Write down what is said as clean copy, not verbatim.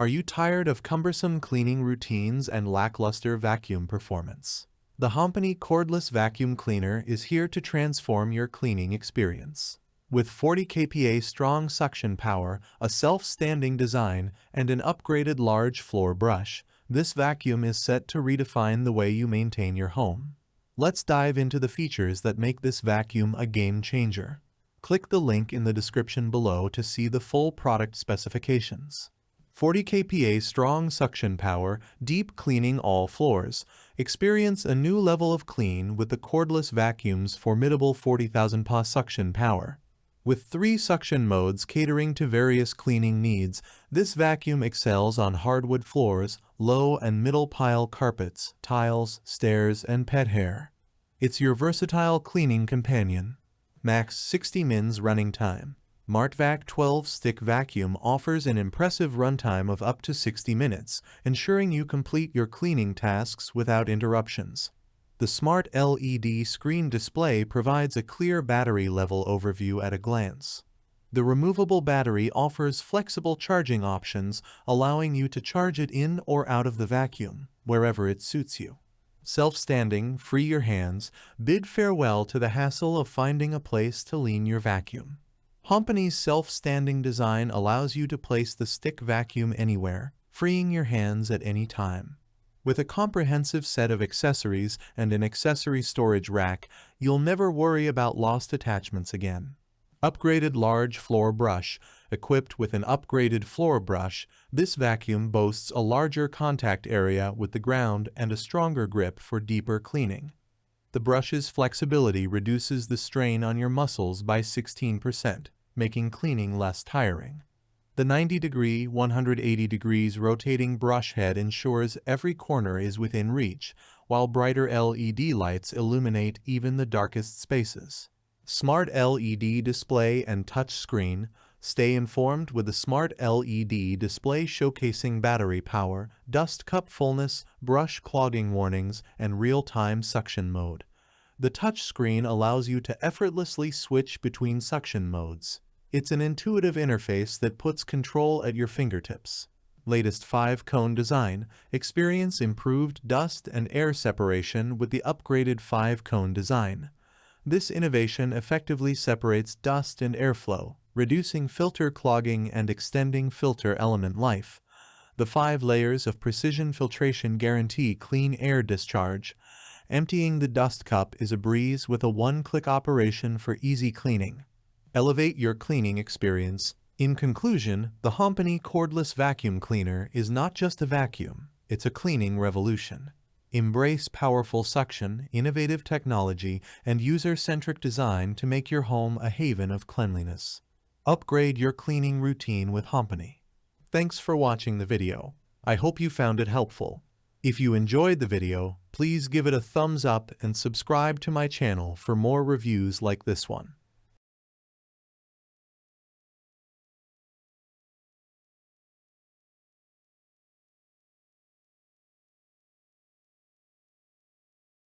Are you tired of cumbersome cleaning routines and lackluster vacuum performance? The Hompany Cordless Vacuum Cleaner is here to transform your cleaning experience. With 40 kPa strong suction power, a self-standing design, and an upgraded large floor brush, this vacuum is set to redefine the way you maintain your home. Let's dive into the features that make this vacuum a game changer. Click the link in the description below to see the full product specifications. 40 kPa strong suction power, deep cleaning all floors. Experience a new level of clean with the cordless vacuum's formidable 40,000 PA suction power. With 3 suction modes catering to various cleaning needs, this vacuum excels on hardwood floors, low and middle pile carpets, tiles, stairs, and pet hair. It's your versatile cleaning companion. Max 60 mins running time. SmartVac 12-stick vacuum offers an impressive runtime of up to 60 minutes, ensuring you complete your cleaning tasks without interruptions. The smart LED screen display provides a clear battery level overview at a glance. The removable battery offers flexible charging options, allowing you to charge it in or out of the vacuum, wherever it suits you. Self-standing, free your hands, bid farewell to the hassle of finding a place to lean your vacuum. Hompany's self-standing design allows you to place the stick vacuum anywhere, freeing your hands at any time. With a comprehensive set of accessories and an accessory storage rack, you'll never worry about lost attachments again. Upgraded large floor brush. Equipped with an upgraded floor brush, this vacuum boasts a larger contact area with the ground and a stronger grip for deeper cleaning. The brush's flexibility reduces the strain on your muscles by 16%, making cleaning less tiring. The 90-degree, 180 degrees rotating brush head ensures every corner is within reach, while brighter LED lights illuminate even the darkest spaces. Smart LED display and touch screen. Stay informed with the smart LED display showcasing battery power, dust cup fullness, brush clogging warnings, and real-time suction mode. The touch screen allows you to effortlessly switch between suction modes. It's an intuitive interface that puts control at your fingertips. Latest 5-cone design. Experience improved dust and air separation with the upgraded 5-cone design. This innovation effectively separates dust and airflow, reducing filter clogging and extending filter element life. The 5 layers of precision filtration guarantee clean air discharge. Emptying the dust cup is a breeze with a one-click operation for easy cleaning. Elevate your cleaning experience. In conclusion, the Hompany Cordless Vacuum Cleaner is not just a vacuum, it's a cleaning revolution. Embrace powerful suction, innovative technology, and user-centric design to make your home a haven of cleanliness. Upgrade your cleaning routine with Hompany. Thanks for watching the video. I hope you found it helpful. If you enjoyed the video, please give it a thumbs up and subscribe to my channel for more reviews like this one.